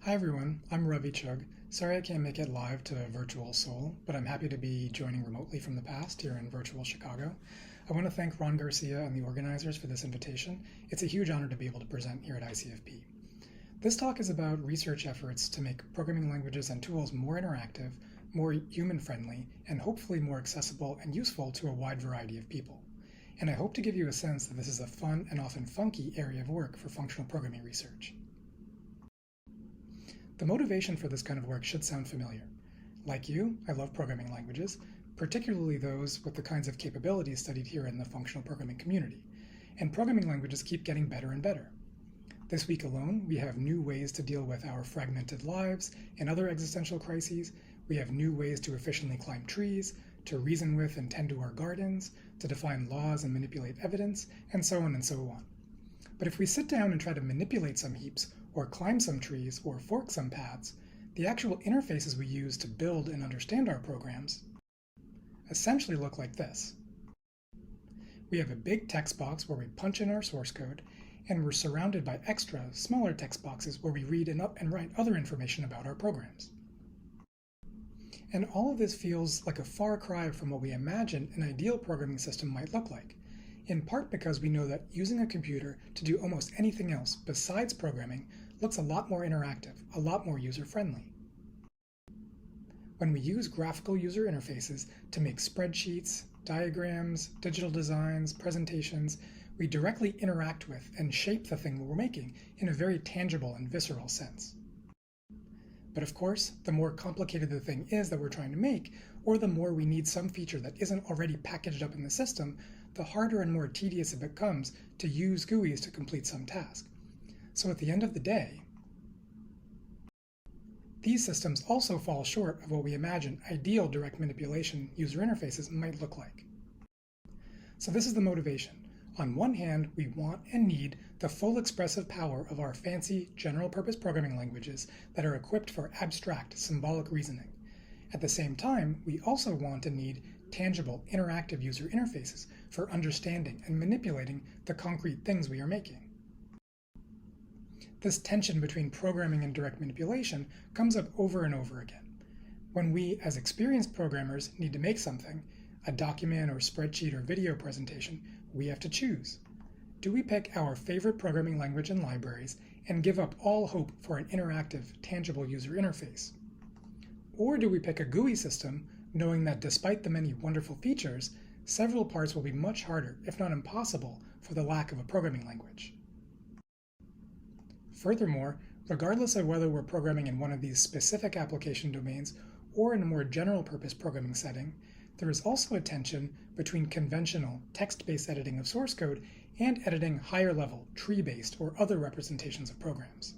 Hi everyone, I'm Ravi Chugh. Sorry I can't make it live to Virtual Seoul, but I'm happy to be joining remotely from the past here in virtual Chicago. I want to thank Ron Garcia and the organizers for this invitation. It's a huge honor to be able to present here at ICFP. This talk is about research efforts to make programming languages and tools more interactive, more human-friendly, and hopefully more accessible and useful to a wide variety of people. And I hope to give you a sense that this is a fun and often funky area of work for functional programming research. The motivation for this kind of work should sound familiar. Like you, I love programming languages, particularly those with the kinds of capabilities studied here in the functional programming community. And programming languages keep getting better and better. This week alone, we have new ways to deal with our fragmented lives and other existential crises. We have new ways to efficiently climb trees, to reason with and tend to our gardens, to define laws and manipulate evidence, and so on and so on. But if we sit down and try to manipulate some heaps, or climb some trees, or fork some paths, the actual interfaces we use to build and understand our programs essentially look like this. We have a big text box where we punch in our source code, and we're surrounded by extra, smaller text boxes where we read and write other information about our programs. And all of this feels like a far cry from what we imagine an ideal programming system might look like, in part because we know that using a computer to do almost anything else besides programming looks a lot more interactive, a lot more user-friendly. When we use graphical user interfaces to make spreadsheets, diagrams, digital designs, presentations, we directly interact with and shape the thing we're making in a very tangible and visceral sense. But of course, the more complicated the thing is that we're trying to make, or the more we need some feature that isn't already packaged up in the system, the harder and more tedious it becomes to use GUIs to complete some task. So at the end of the day, these systems also fall short of what we imagine ideal direct manipulation user interfaces might look like. So this is the motivation. On one hand, we want and need the full expressive power of our fancy general-purpose programming languages that are equipped for abstract, symbolic reasoning. At the same time, we also want and need tangible, interactive user interfaces for understanding and manipulating the concrete things we are making. This tension between programming and direct manipulation comes up over and over again. When we, as experienced programmers, need to make something, a document or spreadsheet or video presentation, we have to choose. Do we pick our favorite programming language and libraries and give up all hope for an interactive, tangible user interface? Or do we pick a GUI system, knowing that despite the many wonderful features, several parts will be much harder, if not impossible, for the lack of a programming language? Furthermore, regardless of whether we're programming in one of these specific application domains or in a more general-purpose programming setting, there is also a tension between conventional text-based editing of source code and editing higher-level, tree-based, or other representations of programs.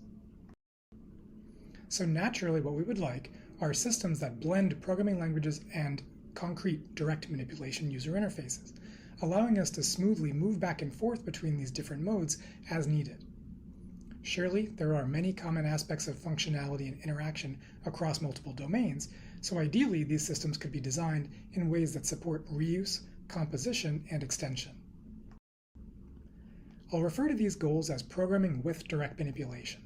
So naturally, what we would like are systems that blend programming languages and concrete direct manipulation user interfaces, allowing us to smoothly move back and forth between these different modes as needed. Surely, there are many common aspects of functionality and interaction across multiple domains, so ideally these systems could be designed in ways that support reuse, composition, and extension. I'll refer to these goals as programming with direct manipulation.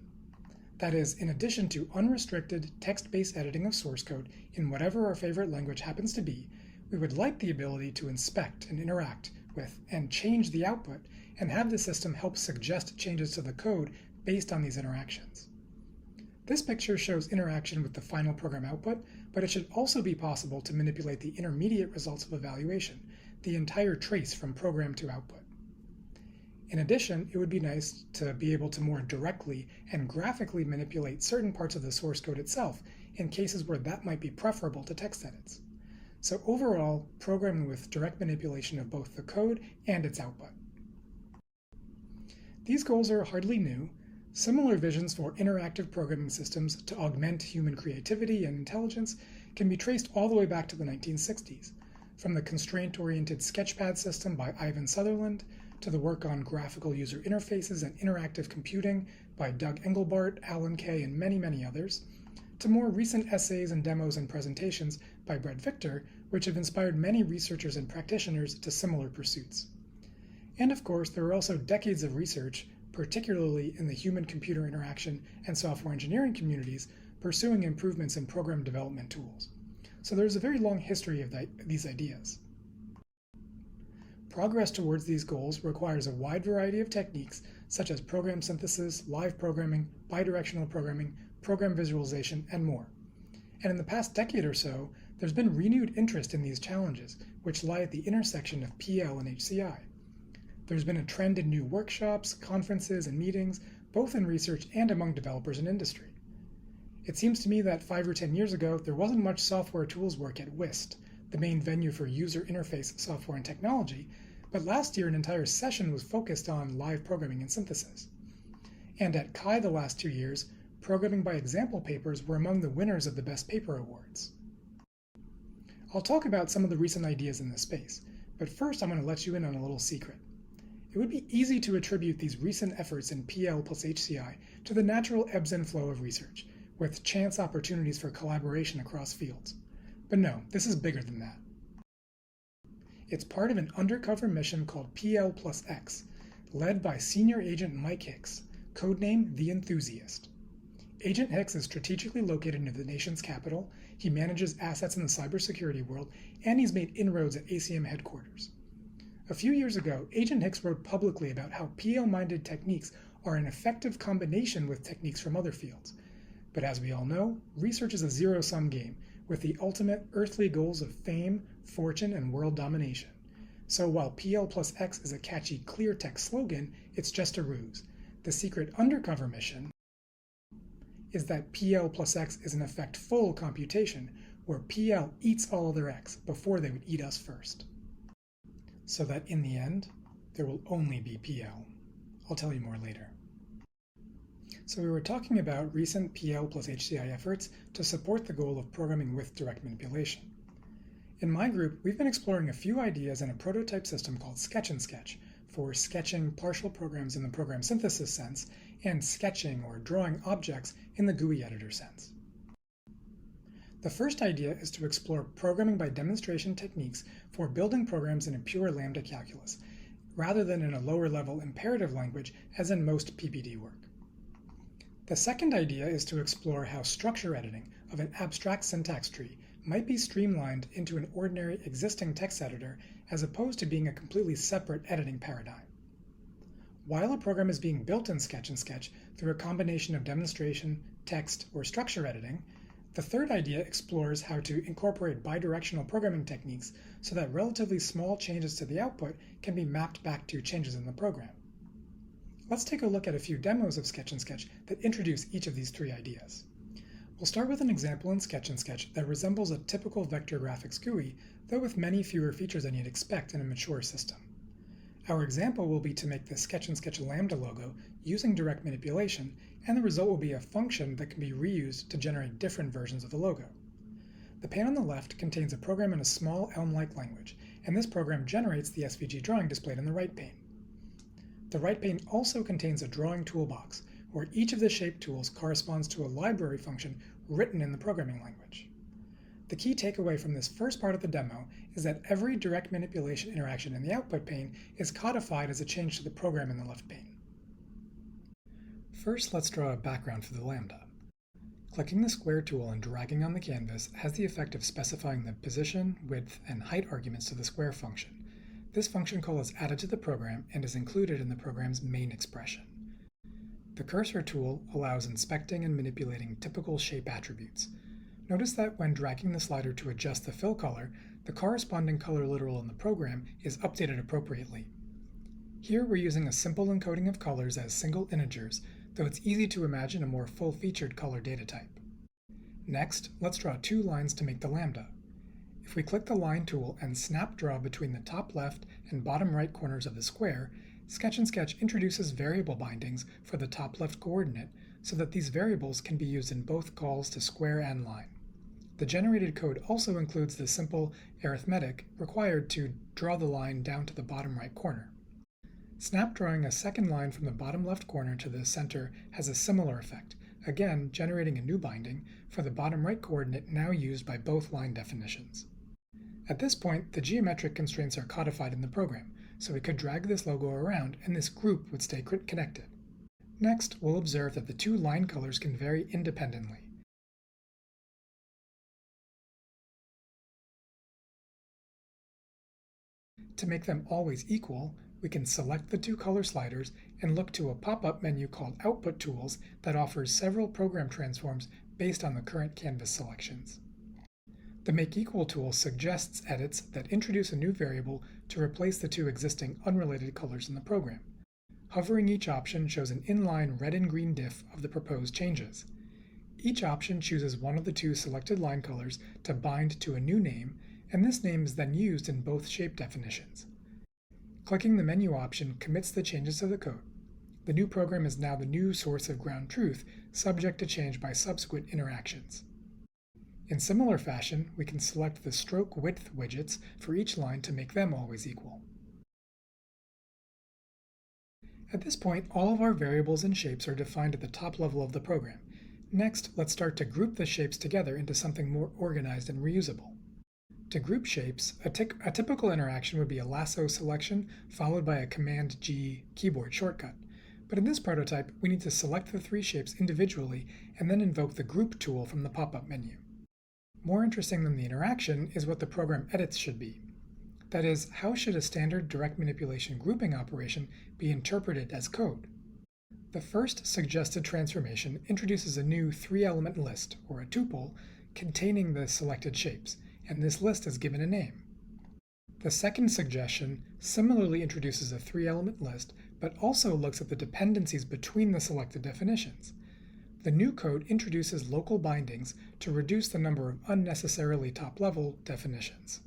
That is, in addition to unrestricted text-based editing of source code in whatever our favorite language happens to be, we would like the ability to inspect and interact with and change the output and have the system help suggest changes to the code based on these interactions. This picture shows interaction with the final program output, but it should also be possible to manipulate the intermediate results of evaluation, the entire trace from program to output. In addition, it would be nice to be able to more directly and graphically manipulate certain parts of the source code itself in cases where that might be preferable to text edits. So overall, programming with direct manipulation of both the code and its output. These goals are hardly new. Similar visions for interactive programming systems to augment human creativity and intelligence can be traced all the way back to the 1960s, from the constraint-oriented Sketchpad system by Ivan Sutherland, to the work on graphical user interfaces and interactive computing by Doug Engelbart, Alan Kay, and many, many others, to more recent essays and demos and presentations by Brett Victor, which have inspired many researchers and practitioners to similar pursuits. And of course, there are also decades of research particularly in the human-computer interaction and software engineering communities, pursuing improvements in program development tools. So there's a very long history of these ideas. Progress towards these goals requires a wide variety of techniques such as program synthesis, live programming, bidirectional programming, program visualization, and more. And in the past decade or so, there's been renewed interest in these challenges, which lie at the intersection of PL and HCI. There's been a trend in new workshops, conferences, and meetings, both in research and among developers in industry. It seems to me that 5 or 10 years ago, there wasn't much software tools work at WIST, the main venue for user interface software and technology, but last year an entire session was focused on live programming and synthesis. And at CHI the last 2 years, programming by example papers were among the winners of the Best Paper Awards. I'll talk about some of the recent ideas in this space, but first I'm going to let you in on a little secret. It would be easy to attribute these recent efforts in PL plus HCI to the natural ebbs and flow of research, with chance opportunities for collaboration across fields. But no, this is bigger than that. It's part of an undercover mission called PL plus X, led by Senior Agent Mike Hicks, codename The Enthusiast. Agent Hicks is strategically located near the nation's capital, he manages assets in the cybersecurity world, and he's made inroads at ACM headquarters. A few years ago, Agent Hicks wrote publicly about how PL-minded techniques are an effective combination with techniques from other fields. But as we all know, research is a zero-sum game, with the ultimate earthly goals of fame, fortune, and world domination. So while PL plus X is a catchy clear text slogan, it's just a ruse. The secret undercover mission is that PL plus X is in effect full computation, where PL eats all other X before they would eat us first. So that in the end, there will only be PL. I'll tell you more later. So we were talking about recent PL plus HCI efforts to support the goal of programming with direct manipulation. In my group, we've been exploring a few ideas in a prototype system called Sketch and Sketch for sketching partial programs in the program synthesis sense and sketching or drawing objects in the GUI editor sense. The first idea is to explore programming by demonstration techniques for building programs in a pure lambda calculus, rather than in a lower-level imperative language as in most PPD work. The second idea is to explore how structure editing of an abstract syntax tree might be streamlined into an ordinary existing text editor as opposed to being a completely separate editing paradigm. While a program is being built in Sketch and Sketch through a combination of demonstration, text, or structure editing, the third idea explores how to incorporate bidirectional programming techniques so that relatively small changes to the output can be mapped back to changes in the program. Let's take a look at a few demos of Sketch and Sketch that introduce each of these three ideas. We'll start with an example in Sketch and Sketch that resembles a typical vector graphics GUI, though with many fewer features than you'd expect in a mature system. Our example will be to make the Sketch and Sketch Lambda logo using direct manipulation, and the result will be a function that can be reused to generate different versions of the logo. The pane on the left contains a program in a small Elm-like language, and this program generates the SVG drawing displayed in the right pane. The right pane also contains a drawing toolbox, where each of the shape tools corresponds to a library function written in the programming language. The key takeaway from this first part of the demo is that every direct manipulation interaction in the output pane is codified as a change to the program in the left pane. First, let's draw a background for the lambda. Clicking the square tool and dragging on the canvas has the effect of specifying the position, width, and height arguments to the square function. This function call is added to the program and is included in the program's main expression. The cursor tool allows inspecting and manipulating typical shape attributes. Notice that when dragging the slider to adjust the fill color, the corresponding color literal in the program is updated appropriately. Here we're using a simple encoding of colors as single integers, though it's easy to imagine a more full-featured color data type. Next, let's draw two lines to make the lambda. If we click the line tool and snap draw between the top left and bottom right corners of the square, Sketch and Sketch introduces variable bindings for the top left coordinate so that these variables can be used in both calls to square and line. The generated code also includes the simple arithmetic required to draw the line down to the bottom right corner. Snap drawing a second line from the bottom left corner to the center has a similar effect, again generating a new binding for the bottom right coordinate now used by both line definitions. At this point, the geometric constraints are codified in the program, so we could drag this logo around and this group would stay connected. Next, we'll observe that the two line colors can vary independently. To make them always equal, we can select the two color sliders and look to a pop-up menu called Output Tools that offers several program transforms based on the current canvas selections. The Make Equal tool suggests edits that introduce a new variable to replace the two existing unrelated colors in the program. Hovering each option shows an inline red and green diff of the proposed changes. Each option chooses one of the two selected line colors to bind to a new name, and this name is then used in both shape definitions. Clicking the menu option commits the changes to the code. The new program is now the new source of ground truth, subject to change by subsequent interactions. In similar fashion, we can select the stroke width widgets for each line to make them always equal. At this point, all of our variables and shapes are defined at the top level of the program. Next, let's start to group the shapes together into something more organized and reusable. To group shapes, a typical interaction would be a lasso selection followed by a Command-G keyboard shortcut. But in this prototype, we need to select the three shapes individually and then invoke the Group tool from the pop-up menu. More interesting than the interaction is what the program edits should be. That is, how should a standard direct manipulation grouping operation be interpreted as code? The first suggested transformation introduces a new three-element list, or a tuple, containing the selected shapes, and this list is given a name. The second suggestion similarly introduces a three-element list, but also looks at the dependencies between the selected definitions. The new code introduces local bindings to reduce the number of unnecessarily top-level definitions.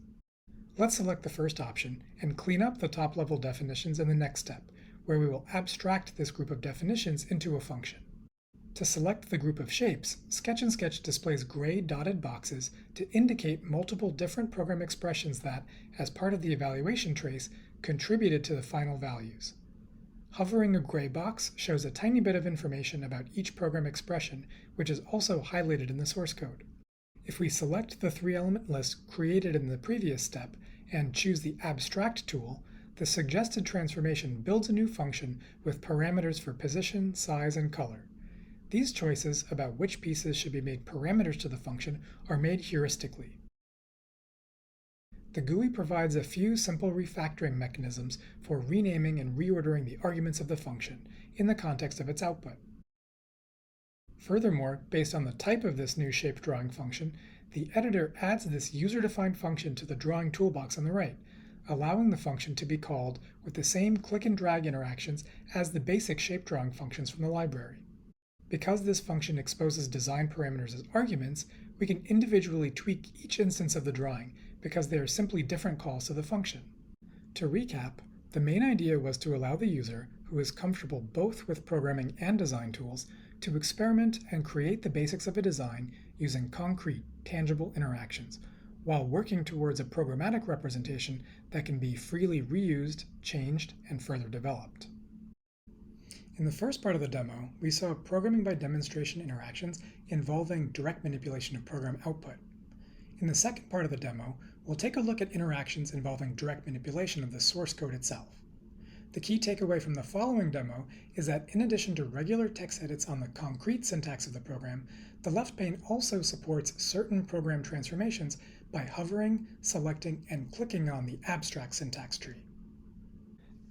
Let's select the first option and clean up the top-level definitions in the next step, where we will abstract this group of definitions into a function. To select the group of shapes, Sketch and Sketch displays gray dotted boxes to indicate multiple different program expressions that, as part of the evaluation trace, contributed to the final values. Hovering a gray box shows a tiny bit of information about each program expression, which is also highlighted in the source code. If we select the three-element list created in the previous step and choose the Abstract tool, the suggested transformation builds a new function with parameters for position, size, and color. These choices about which pieces should be made parameters to the function are made heuristically. The GUI provides a few simple refactoring mechanisms for renaming and reordering the arguments of the function in the context of its output. Furthermore, based on the type of this new shape drawing function, the editor adds this user-defined function to the drawing toolbox on the right, allowing the function to be called with the same click and drag interactions as the basic shape drawing functions from the library. Because this function exposes design parameters as arguments, we can individually tweak each instance of the drawing because they are simply different calls to the function. To recap, the main idea was to allow the user, who is comfortable both with programming and design tools, to experiment and create the basics of a design using concrete, tangible interactions, while working towards a programmatic representation that can be freely reused, changed, and further developed. In the first part of the demo, we saw programming by demonstration interactions involving direct manipulation of program output. In the second part of the demo, we'll take a look at interactions involving direct manipulation of the source code itself. The key takeaway from the following demo is that in addition to regular text edits on the concrete syntax of the program, the left pane also supports certain program transformations by hovering, selecting, and clicking on the abstract syntax tree.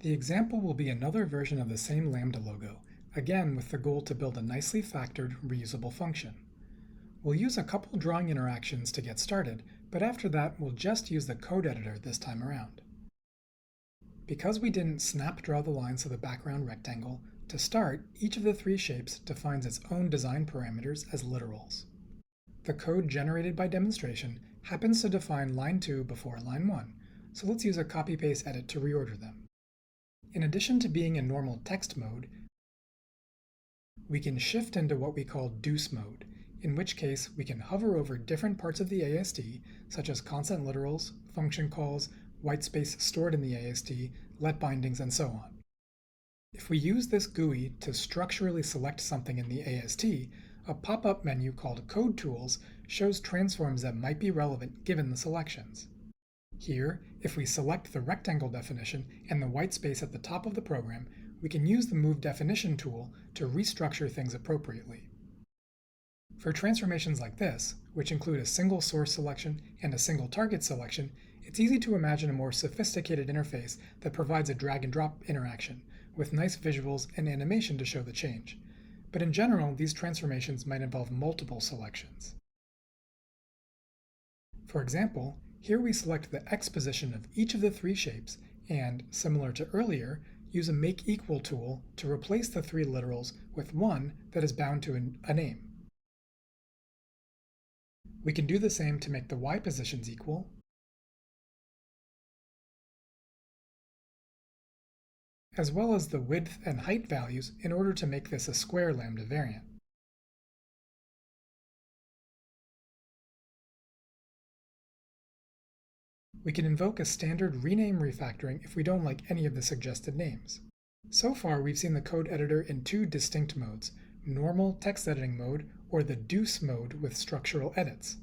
The example will be another version of the same Lambda logo, again with the goal to build a nicely factored, reusable function. We'll use a couple drawing interactions to get started, but after that we'll just use the code editor this time around. Because we didn't snap draw the lines to the background rectangle, to start, each of the three shapes defines its own design parameters as literals. The code generated by demonstration happens to define line 2 before line 1, so let's use a copy-paste edit to reorder them. In addition to being in normal text mode, we can shift into what we call deuce mode, in which case we can hover over different parts of the AST, such as constant literals, function calls, whitespace stored in the AST, let bindings, and so on. If we use this GUI to structurally select something in the AST, a pop-up menu called Code Tools shows transforms that might be relevant given the selections. Here, if we select the rectangle definition and the whitespace at the top of the program, we can use the Move Definition tool to restructure things appropriately. For transformations like this, which include a single source selection and a single target selection, it's easy to imagine a more sophisticated interface that provides a drag-and-drop interaction, with nice visuals and animation to show the change. But in general, these transformations might involve multiple selections. For example, here we select the X position of each of the three shapes and, similar to earlier, use a Make Equal tool to replace the three literals with one that is bound to a name. We can do the same to make the Y positions equal, as well as the width and height values in order to make this a square lambda variant. We can invoke a standard rename refactoring if we don't like any of the suggested names. So far, we've seen the code editor in two distinct modes, normal text editing mode or the deuce mode with structural edits.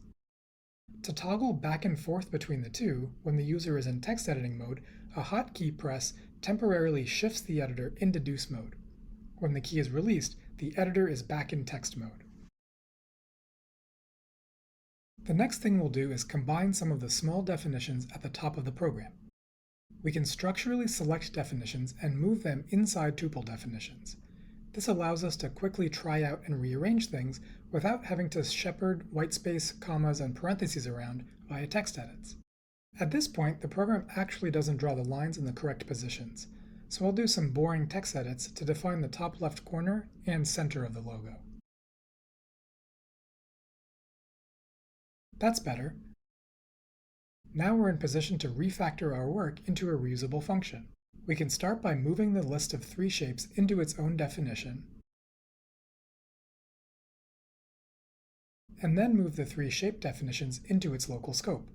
To toggle back and forth between the two, when the user is in text editing mode, a hotkey press temporarily shifts the editor into deuce mode. When the key is released, the editor is back in text mode. The next thing we'll do is combine some of the small definitions at the top of the program. We can structurally select definitions and move them inside tuple definitions. This allows us to quickly try out and rearrange things without having to shepherd whitespace, commas, and parentheses around via text edits. At this point, the program actually doesn't draw the lines in the correct positions, so I'll do some boring text edits to define the top left corner and center of the logo. That's better. Now we're in position to refactor our work into a reusable function. We can start by moving the list of three shapes into its own definition, and then move the three shape definitions into its local scope.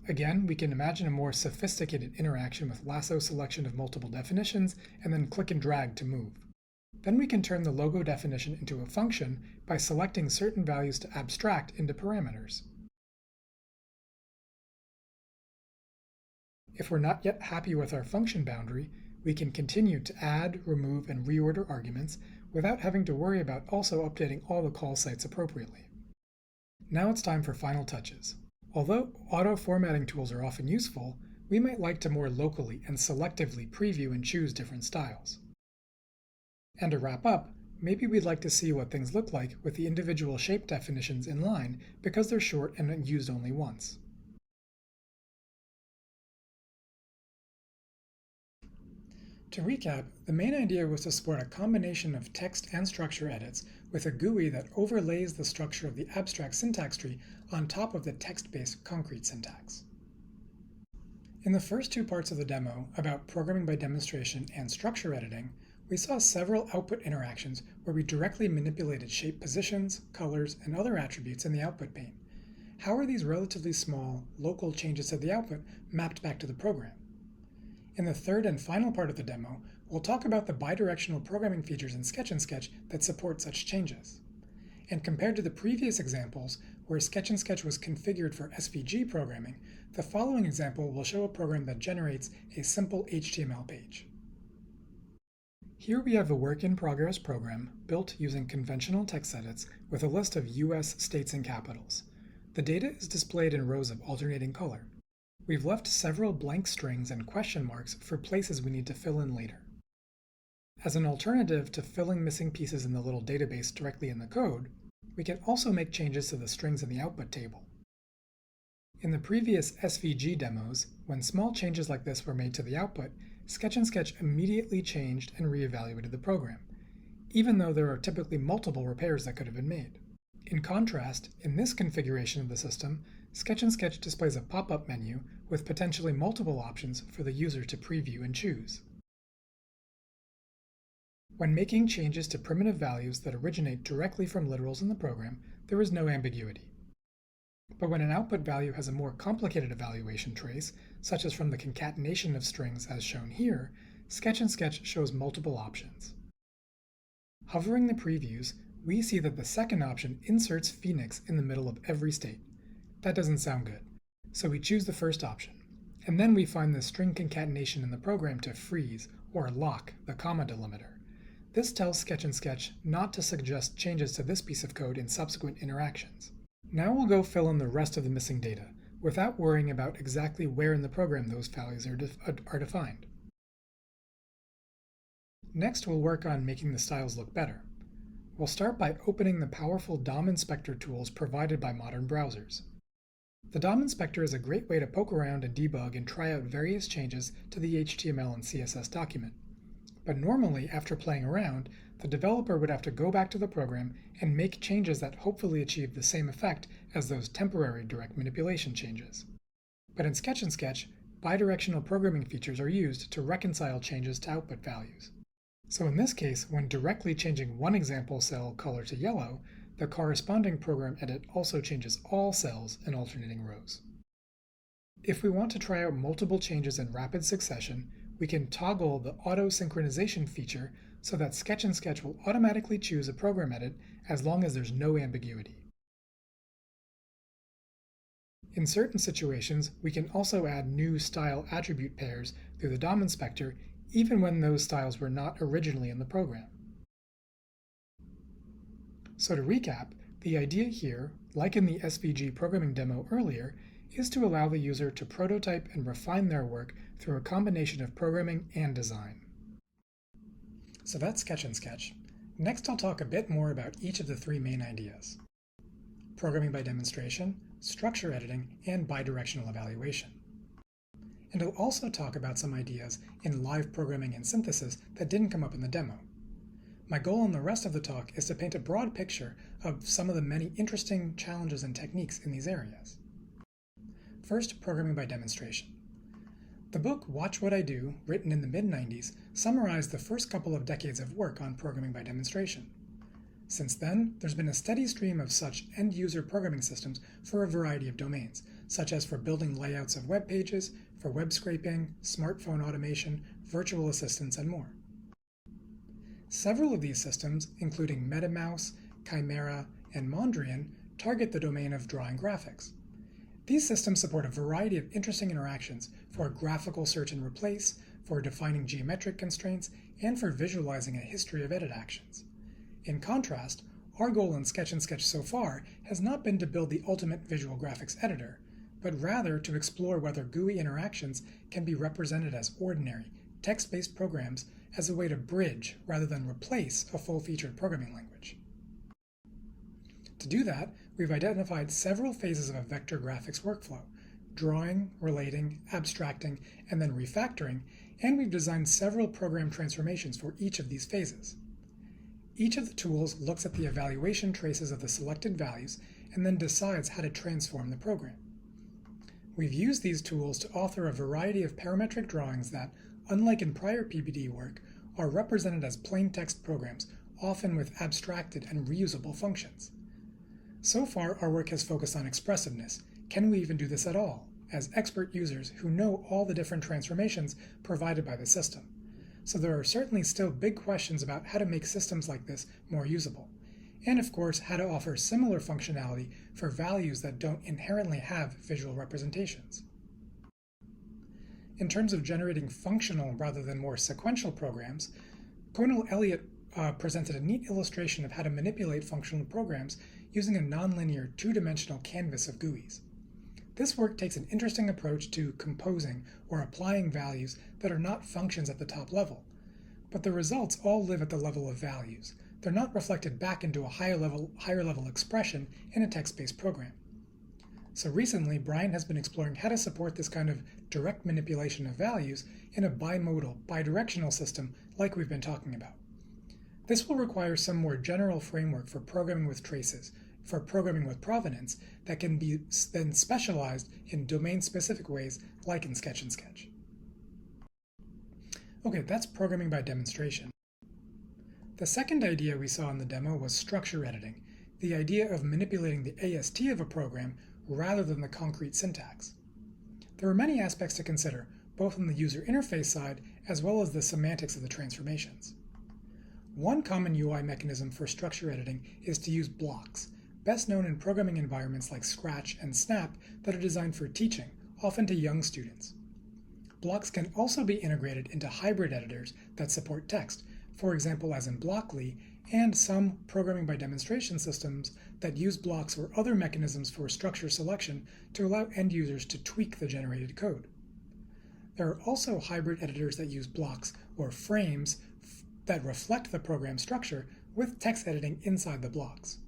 Again, we can imagine a more sophisticated interaction with lasso selection of multiple definitions and then click and drag to move. Then we can turn the logo definition into a function by selecting certain values to abstract into parameters. If we're not yet happy with our function boundary, we can continue to add, remove, and reorder arguments without having to worry about also updating all the call sites appropriately. Now it's time for final touches. Although auto-formatting tools are often useful, we might like to more locally and selectively preview and choose different styles. And to wrap up, maybe we'd like to see what things look like with the individual shape definitions in line because they're short and used only once. To recap, the main idea was to support a combination of text and structure edits with a GUI that overlays the structure of the abstract syntax tree on top of the text-based concrete syntax. In the first two parts of the demo about programming by demonstration and structure editing, we saw several output interactions where we directly manipulated shape positions, colors, and other attributes in the output pane. How are these relatively small, local changes to the output mapped back to the program? In the third and final part of the demo, we'll talk about the bidirectional programming features in Sketch and Sketch that support such changes. And compared to the previous examples, where Sketch and Sketch was configured for SVG programming, the following example will show a program that generates a simple HTML page. Here we have a work-in-progress program built using conventional text edits with a list of US states and capitals. The data is displayed in rows of alternating color. We've left several blank strings and question marks for places we need to fill in later. As an alternative to filling missing pieces in the little database directly in the code, we can also make changes to the strings in the output table. In the previous SVG demos, when small changes like this were made to the output, Sketch and Sketch immediately changed and reevaluated the program, even though there are typically multiple repairs that could have been made. In contrast, in this configuration of the system, Sketch and Sketch displays a pop-up menu with potentially multiple options for the user to preview and choose. When making changes to primitive values that originate directly from literals in the program, there is no ambiguity. But when an output value has a more complicated evaluation trace, such as from the concatenation of strings as shown here, Sketch and Sketch shows multiple options. Hovering the previews, we see that the second option inserts Phoenix in the middle of every state. That doesn't sound good, so we choose the first option. And then we find the string concatenation in the program to freeze or lock the comma delimiter. This tells Sketch and Sketch not to suggest changes to this piece of code in subsequent interactions. Now we'll go fill in the rest of the missing data, without worrying about exactly where in the program those values are defined. Next, we'll work on making the styles look better. We'll start by opening the powerful DOM inspector tools provided by modern browsers. The DOM inspector is a great way to poke around and debug and try out various changes to the HTML and CSS document. But normally, after playing around, the developer would have to go back to the program and make changes that hopefully achieve the same effect as those temporary direct manipulation changes. But in Sketch and Sketch, bidirectional programming features are used to reconcile changes to output values. So in this case, when directly changing one example cell color to yellow, the corresponding program edit also changes all cells in alternating rows. If we want to try out multiple changes in rapid succession, we can toggle the auto synchronization feature so that Sketch and Sketch will automatically choose a program edit as long as there's no ambiguity. In certain situations, we can also add new style attribute pairs through the DOM inspector even when those styles were not originally in the program. So to recap, the idea here, like in the SVG programming demo earlier, is to allow the user to prototype and refine their work through a combination of programming and design. So that's Sketch and Sketch. Next, I'll talk a bit more about each of the three main ideas: programming by demonstration, structure editing, and bidirectional evaluation. And I'll also talk about some ideas in live programming and synthesis that didn't come up in the demo. My goal in the rest of the talk is to paint a broad picture of some of the many interesting challenges and techniques in these areas. First, programming by demonstration. The book Watch What I Do, written in the mid-90s, summarized the first couple of decades of work on programming by demonstration. Since then, there's been a steady stream of such end-user programming systems for a variety of domains, such as for building layouts of web pages, for web scraping, smartphone automation, virtual assistants, and more. Several of these systems, including MetaMouse, Chimera, and Mondrian, target the domain of drawing graphics. These systems support a variety of interesting interactions for graphical search and replace, for defining geometric constraints, and for visualizing a history of edit actions. In contrast, our goal in Sketch and Sketch so far has not been to build the ultimate visual graphics editor, but rather to explore whether GUI interactions can be represented as ordinary, text-based programs as a way to bridge rather than replace a full-featured programming language. To do that, we've identified several phases of a vector graphics workflow: drawing, relating, abstracting, and then refactoring, and we've designed several program transformations for each of these phases. Each of the tools looks at the evaluation traces of the selected values and then decides how to transform the program. We've used these tools to author a variety of parametric drawings that, unlike in prior PBD work, are represented as plain text programs, often with abstracted and reusable functions. So far, our work has focused on expressiveness. Can we even do this at all, as expert users who know all the different transformations provided by the system? So there are certainly still big questions about how to make systems like this more usable, and of course how to offer similar functionality for values that don't inherently have visual representations. In terms of generating functional rather than more sequential programs, Cornel Elliott presented a neat illustration of how to manipulate functional programs using a nonlinear two-dimensional canvas of GUIs. This work takes an interesting approach to composing or applying values that are not functions at the top level, but the results all live at the level of values. They're not reflected back into a higher level expression in a text-based program. So recently, Brian has been exploring how to support this kind of direct manipulation of values in a bimodal, bidirectional system like we've been talking about. This will require some more general framework for programming with traces, for programming with provenance, that can be then specialized in domain-specific ways like in Sketch and Sketch. Okay, that's programming by demonstration. The second idea we saw in the demo was structure editing, the idea of manipulating the AST of a program rather than the concrete syntax. There are many aspects to consider, both on the user interface side as well as the semantics of the transformations. One common UI mechanism for structure editing is to use blocks, best known in programming environments like Scratch and Snap that are designed for teaching, often to young students. blocks can also be integrated into hybrid editors that support text, for example as in Blockly, and some programming by demonstration systems that use blocks or other mechanisms for structure selection to allow end users to tweak the generated code. There are also hybrid editors that use blocks or frames that reflect the program structure with text editing inside the blocks.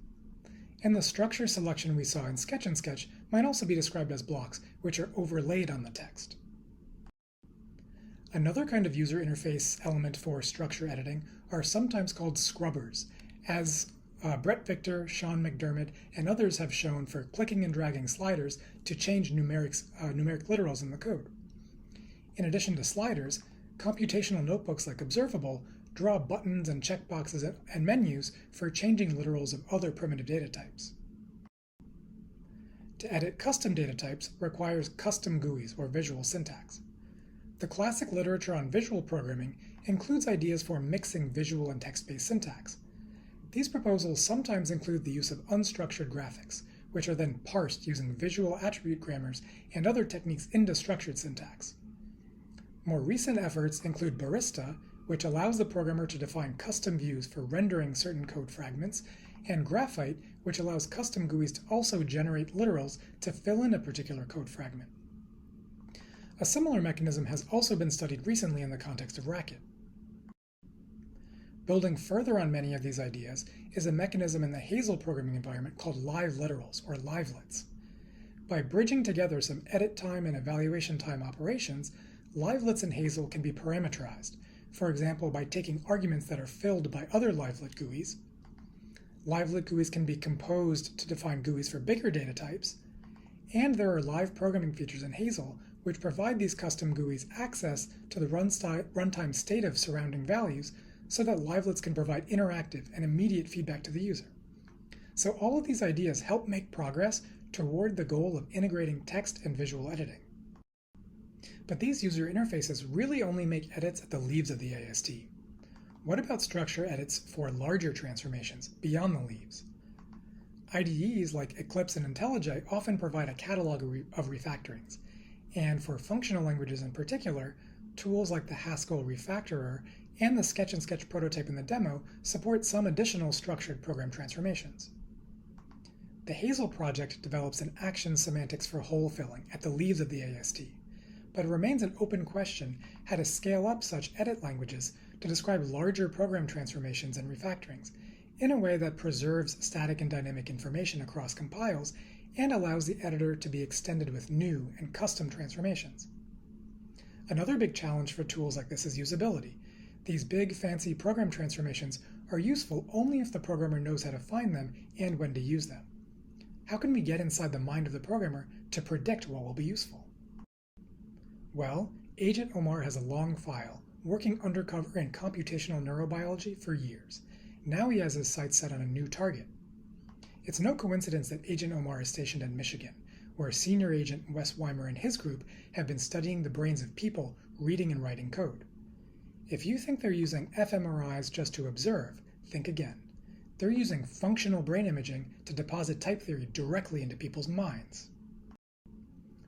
And the structure selection we saw in Sketch and Sketch might also be described as blocks, which are overlaid on the text. Another kind of user interface element for structure editing are sometimes called scrubbers, as Brett Victor, Sean McDermott, and others have shown for clicking and dragging sliders to change numeric literals in the code. In addition to sliders, computational notebooks like Observable draw buttons and checkboxes and menus for changing literals of other primitive data types. To edit custom data types requires custom GUIs or visual syntax. The classic literature on visual programming includes ideas for mixing visual and text-based syntax. These proposals sometimes include the use of unstructured graphics, which are then parsed using visual attribute grammars and other techniques into structured syntax. More recent efforts include Barista, which allows the programmer to define custom views for rendering certain code fragments, and Graphite, which allows custom GUIs to also generate literals to fill in a particular code fragment. A similar mechanism has also been studied recently in the context of Racket. Building further on many of these ideas is a mechanism in the Hazel programming environment called live literals, or livelets. By bridging together some edit time and evaluation time operations, livelets in Hazel can be parameterized, for example by taking arguments that are filled by other livelet GUIs. Livelet GUIs can be composed to define GUIs for bigger data types, and there are live programming features in Hazel which provide these custom GUIs access to the runtime state of surrounding values so that livelets can provide interactive and immediate feedback to the user. So all of these ideas help make progress toward the goal of integrating text and visual editing. But these user interfaces really only make edits at the leaves of the AST. What about structure edits for larger transformations beyond the leaves? IDEs like Eclipse and IntelliJ often provide a catalog of refactorings, and for functional languages in particular, tools like the Haskell refactorer and the Sketch and Sketch prototype in the demo support some additional structured program transformations. The Hazel project develops an action semantics for hole filling at the leaves of the AST, but it remains an open question how to scale up such edit languages to describe larger program transformations and refactorings in a way that preserves static and dynamic information across compiles and allows the editor to be extended with new and custom transformations. Another big challenge for tools like this is usability. These big, fancy program transformations are useful only if the programmer knows how to find them and when to use them. How can we get inside the mind of the programmer to predict what will be useful? Well, Agent Omar has a long file, working undercover in computational neurobiology for years. Now he has his sights set on a new target. It's no coincidence that Agent Omar is stationed in Michigan, where senior agent Wes Weimer and his group have been studying the brains of people reading and writing code. If you think they're using fMRIs just to observe, think again. They're using functional brain imaging to deposit type theory directly into people's minds.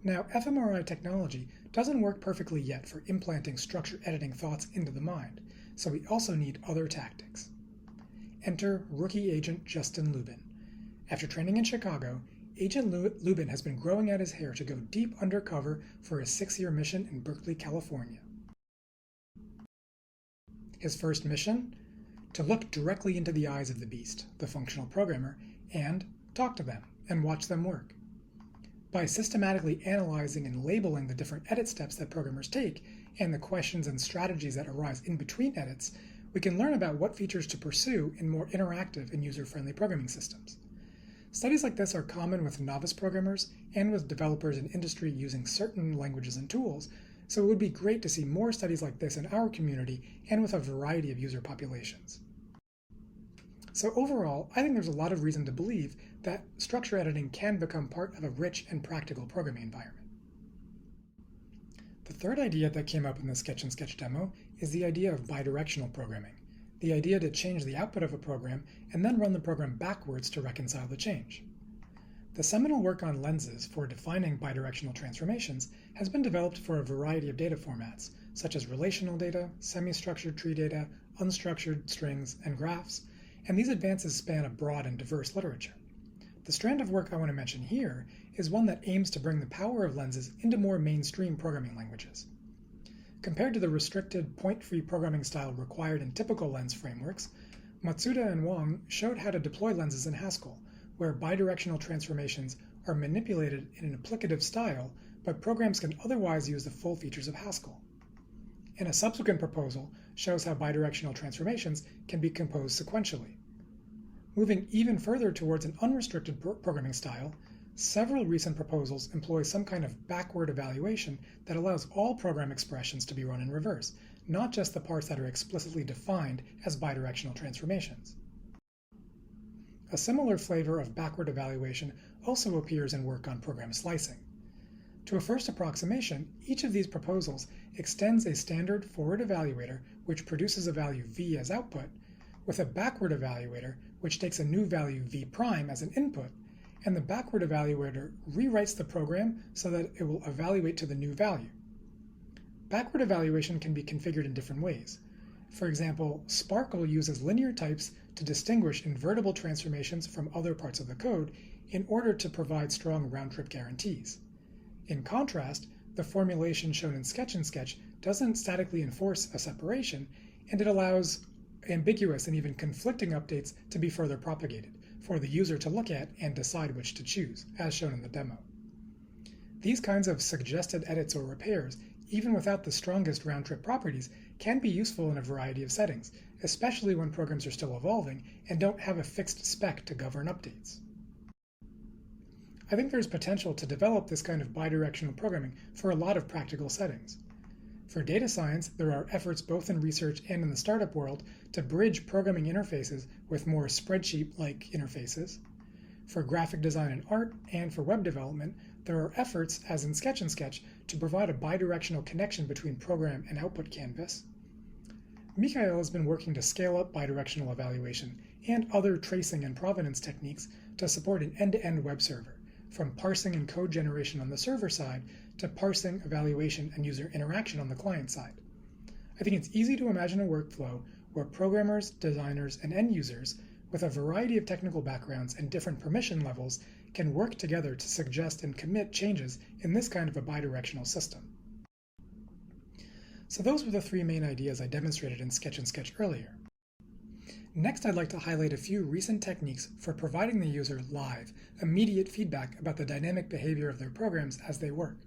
Now, fMRI technology doesn't work perfectly yet for implanting structure editing thoughts into the mind, so we also need other tactics. Enter rookie agent Justin Lubin. After training in Chicago, Agent Lubin has been growing out his hair to go deep undercover for his 6-year mission in Berkeley, California. His first mission? To look directly into the eyes of the beast, the functional programmer, and talk to them and watch them work. By systematically analyzing and labeling the different edit steps that programmers take and the questions and strategies that arise in between edits, we can learn about what features to pursue in more interactive and user-friendly programming systems. Studies like this are common with novice programmers and with developers in industry using certain languages and tools, so it would be great to see more studies like this in our community and with a variety of user populations. So overall, I think there's a lot of reason to believe that structure editing can become part of a rich and practical programming environment. The third idea that came up in the Sketch and Sketch demo is the idea of bidirectional programming, the idea to change the output of a program and then run the program backwards to reconcile the change. The seminal work on lenses for defining bidirectional transformations has been developed for a variety of data formats, such as relational data, semi-structured tree data, unstructured strings, and graphs, and these advances span a broad and diverse literature. The strand of work I want to mention here is one that aims to bring the power of lenses into more mainstream programming languages. Compared to the restricted point-free programming style required in typical lens frameworks, Matsuda and Wang showed how to deploy lenses in Haskell, where bidirectional transformations are manipulated in an applicative style, but programs can otherwise use the full features of Haskell. And a subsequent proposal shows how bidirectional transformations can be composed sequentially. Moving even further towards an unrestricted programming style, several recent proposals employ some kind of backward evaluation that allows all program expressions to be run in reverse, not just the parts that are explicitly defined as bidirectional transformations. A similar flavor of backward evaluation also appears in work on program slicing. To a first approximation, each of these proposals extends a standard forward evaluator which produces a value v as output, with a backward evaluator which takes a new value v prime as an input, and the backward evaluator rewrites the program so that it will evaluate to the new value. Backward evaluation can be configured in different ways. For example, Sparkle uses linear types to distinguish invertible transformations from other parts of the code in order to provide strong round-trip guarantees. In contrast, the formulation shown in Sketch doesn't statically enforce a separation, and it allows ambiguous and even conflicting updates to be further propagated for the user to look at and decide which to choose, as shown in the demo. These kinds of suggested edits or repairs, even without the strongest round-trip properties, can be useful in a variety of settings, especially when programs are still evolving and don't have a fixed spec to govern updates. I think there's potential to develop this kind of bidirectional programming for a lot of practical settings. For data science, there are efforts both in research and in the startup world to bridge programming interfaces with more spreadsheet-like interfaces. For graphic design and art, and for web development, there are efforts, as in Sketch, to provide a bidirectional connection between program and output canvas. Mikhail has been working to scale up bidirectional evaluation and other tracing and provenance techniques to support an end-to-end web server, from parsing and code generation on the server side to parsing, evaluation, and user interaction on the client side. I think it's easy to imagine a workflow where programmers, designers, and end users with a variety of technical backgrounds and different permission levels can work together to suggest and commit changes in this kind of a bidirectional system. So those were the three main ideas I demonstrated in Sketch earlier. Next, I'd like to highlight a few recent techniques for providing the user live, immediate feedback about the dynamic behavior of their programs as they work.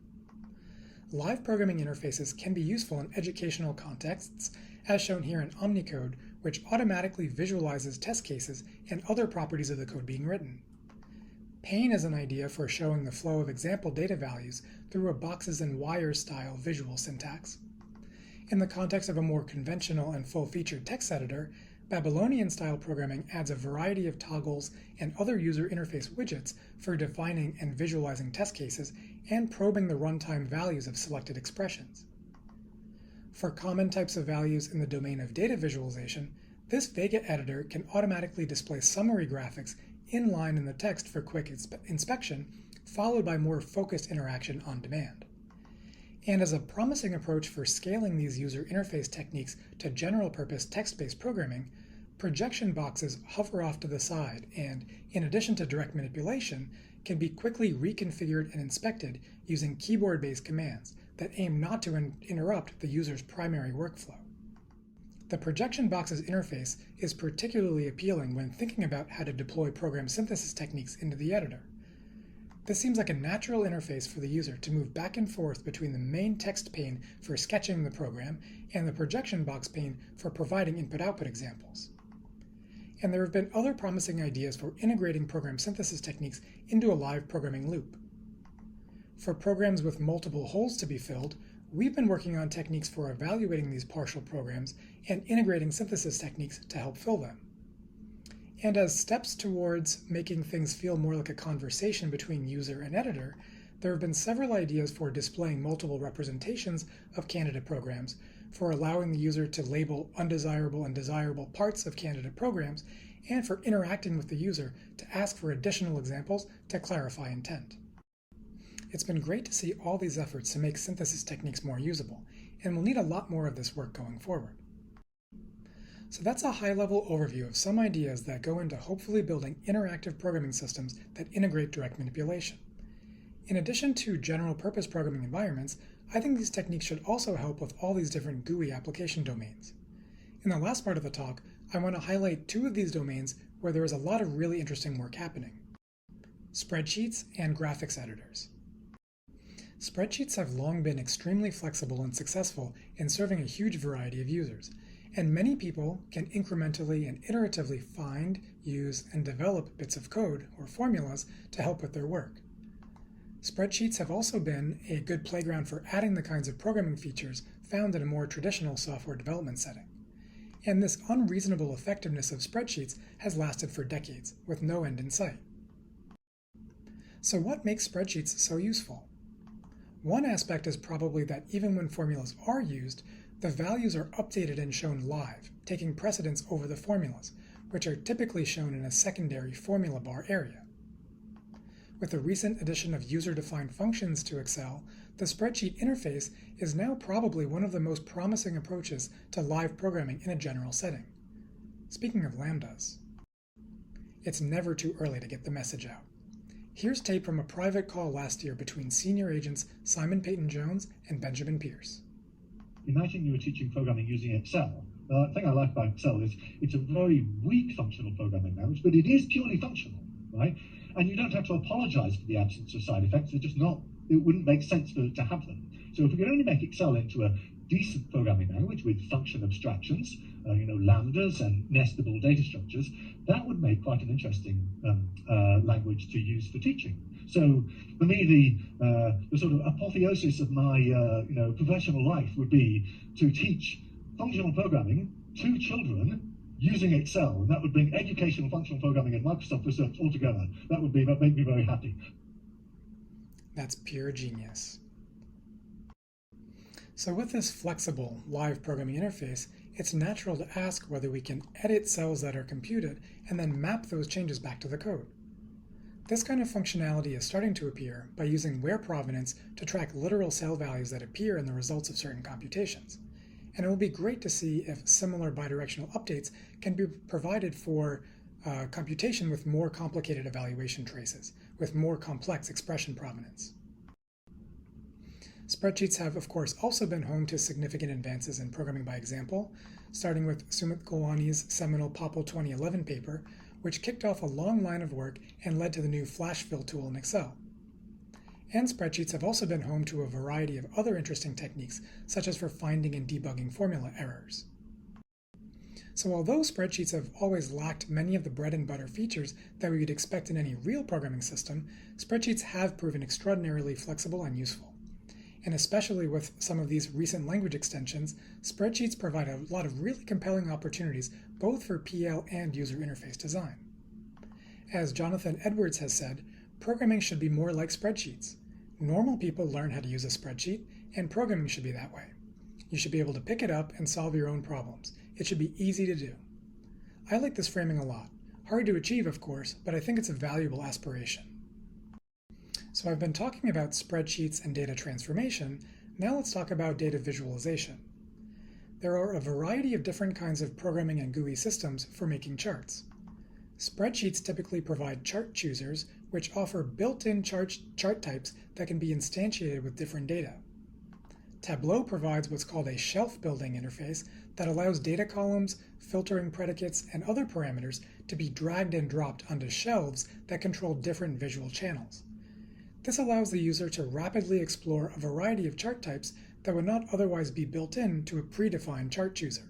Live programming interfaces can be useful in educational contexts, as shown here in Omnicode, which automatically visualizes test cases and other properties of the code being written. Pane is an idea for showing the flow of example data values through a boxes and wires style visual syntax. In the context of a more conventional and full-featured text editor, Babylonian-style programming adds a variety of toggles and other user interface widgets for defining and visualizing test cases and probing the runtime values of selected expressions. For common types of values in the domain of data visualization, this Vega editor can automatically display summary graphics inline in the text for quick inspection, followed by more focused interaction on demand. And as a promising approach for scaling these user interface techniques to general-purpose text-based programming, projection boxes hover off to the side and, in addition to direct manipulation, can be quickly reconfigured and inspected using keyboard-based commands that aim not to interrupt the user's primary workflow. The projection boxes interface is particularly appealing when thinking about how to deploy program synthesis techniques into the editor. This seems like a natural interface for the user to move back and forth between the main text pane for sketching the program and the projection box pane for providing input-output examples. And there have been other promising ideas for integrating program synthesis techniques into a live programming loop. For programs with multiple holes to be filled, we've been working on techniques for evaluating these partial programs and integrating synthesis techniques to help fill them. And as steps towards making things feel more like a conversation between user and editor, there have been several ideas for displaying multiple representations of candidate programs, for allowing the user to label undesirable and desirable parts of candidate programs, and for interacting with the user to ask for additional examples to clarify intent. It's been great to see all these efforts to make synthesis techniques more usable, and we'll need a lot more of this work going forward. So that's a high-level overview of some ideas that go into hopefully building interactive programming systems that integrate direct manipulation. In addition to general-purpose programming environments, I think these techniques should also help with all these different GUI application domains. In the last part of the talk, I want to highlight two of these domains where there is a lot of really interesting work happening: spreadsheets and graphics editors. Spreadsheets have long been extremely flexible and successful in serving a huge variety of users, and many people can incrementally and iteratively find, use, and develop bits of code or formulas to help with their work. Spreadsheets have also been a good playground for adding the kinds of programming features found in a more traditional software development setting. And this unreasonable effectiveness of spreadsheets has lasted for decades, with no end in sight. So what makes spreadsheets so useful? One aspect is probably that even when formulas are used, the values are updated and shown live, taking precedence over the formulas, which are typically shown in a secondary formula bar area. With the recent addition of user-defined functions to Excel, the spreadsheet interface is now probably one of the most promising approaches to live programming in a general setting. Speaking of lambdas, it's never too early to get the message out. Here's tape from a private call last year between senior agents Simon Peyton-Jones and Benjamin Pierce. Imagine you were teaching programming using Excel. The thing I like about Excel is it's a very weak functional programming language, but it is purely functional, right? And you don't have to apologize for the absence of side effects. They're just not, it wouldn't make sense to have them. So if we could only make Excel into a decent programming language with function abstractions, lambdas and nestable data structures, that would make quite an interesting language to use for teaching. So for me, the sort of apotheosis of my professional life would be to teach functional programming to children using Excel, and that would bring educational functional programming and Microsoft Research all together. That would make me very happy. That's pure genius. So with this flexible live programming interface, it's natural to ask whether we can edit cells that are computed and then map those changes back to the code. This kind of functionality is starting to appear by using where provenance to track literal cell values that appear in the results of certain computations. And it will be great to see if similar bidirectional updates can be provided for computation with more complicated evaluation traces, with more complex expression provenance. Spreadsheets have, of course, also been home to significant advances in programming by example, starting with Sumit Kulwani's seminal Popple 2011 paper, which kicked off a long line of work and led to the new flash fill tool in Excel. And spreadsheets have also been home to a variety of other interesting techniques, such as for finding and debugging formula errors. So although spreadsheets have always lacked many of the bread and butter features that we would expect in any real programming system, spreadsheets have proven extraordinarily flexible and useful. And especially with some of these recent language extensions, spreadsheets provide a lot of really compelling opportunities both for PL and user interface design. As Jonathan Edwards has said, programming should be more like spreadsheets. Normal people learn how to use a spreadsheet, and programming should be that way. You should be able to pick it up and solve your own problems. It should be easy to do. I like this framing a lot. Hard to achieve, of course, but I think it's a valuable aspiration. So I've been talking about spreadsheets and data transformation. Now let's talk about data visualization. There are a variety of different kinds of programming and GUI systems for making charts. Spreadsheets typically provide chart choosers, which offer built-in chart types that can be instantiated with different data. Tableau provides what's called a shelf-building interface that allows data columns, filtering predicates, and other parameters to be dragged and dropped onto shelves that control different visual channels. This allows the user to rapidly explore a variety of chart types that would not otherwise be built in to a predefined chart chooser.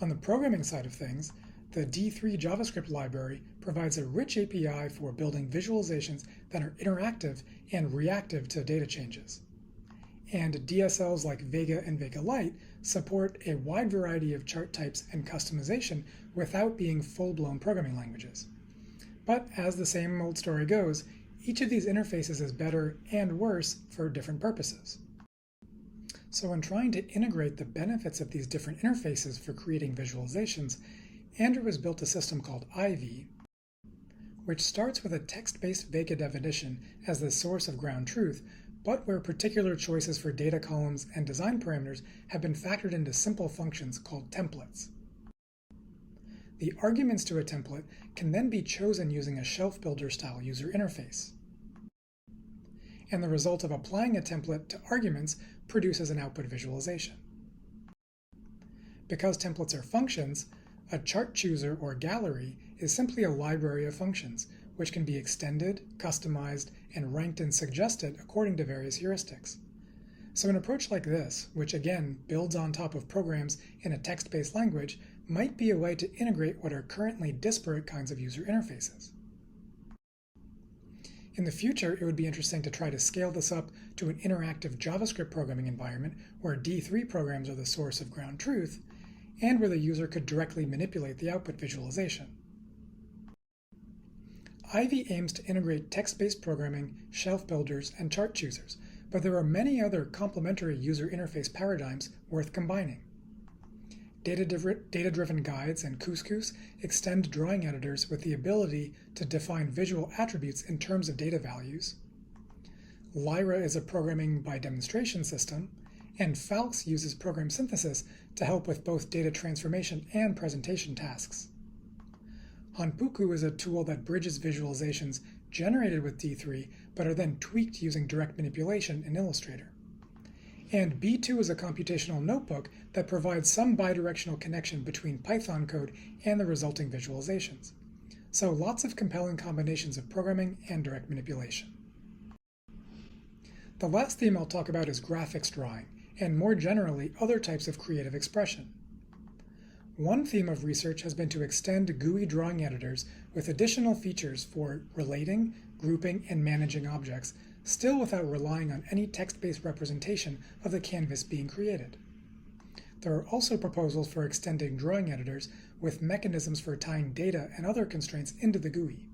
On the programming side of things, the D3 JavaScript library provides a rich API for building visualizations that are interactive and reactive to data changes. And DSLs like Vega and Vega Lite support a wide variety of chart types and customization without being full-blown programming languages. But as the same old story goes, each of these interfaces is better and worse for different purposes. So in trying to integrate the benefits of these different interfaces for creating visualizations, Andrew has built a system called Ivy, which starts with a text-based Vega definition as the source of ground truth, but where particular choices for data columns and design parameters have been factored into simple functions called templates. The arguments to a template can then be chosen using a shelf builder style user interface. And the result of applying a template to arguments produces an output visualization. Because templates are functions, a chart chooser or gallery is simply a library of functions, which can be extended, customized, and ranked and suggested according to various heuristics. So an approach like this, which again builds on top of programs in a text-based language, might be a way to integrate what are currently disparate kinds of user interfaces. In the future, it would be interesting to try to scale this up to an interactive JavaScript programming environment where D3 programs are the source of ground truth, and where the user could directly manipulate the output visualization. Ivy aims to integrate text-based programming, shelf builders, and chart choosers, but there are many other complementary user interface paradigms worth combining. Data-driven guides and couscous extend drawing editors with the ability to define visual attributes in terms of data values. Lyra is a programming by demonstration system, and Falx uses program synthesis to help with both data transformation and presentation tasks. Hanpuku is a tool that bridges visualizations generated with D3 but are then tweaked using direct manipulation in Illustrator. And B2 is a computational notebook that provides some bidirectional connection between Python code and the resulting visualizations. So lots of compelling combinations of programming and direct manipulation. The last theme I'll talk about is graphics drawing, and more generally, other types of creative expression. One theme of research has been to extend GUI drawing editors with additional features for relating, grouping, and managing objects, still without relying on any text-based representation of the canvas being created. There are also proposals for extending drawing editors with mechanisms for tying data and other constraints into the GUI.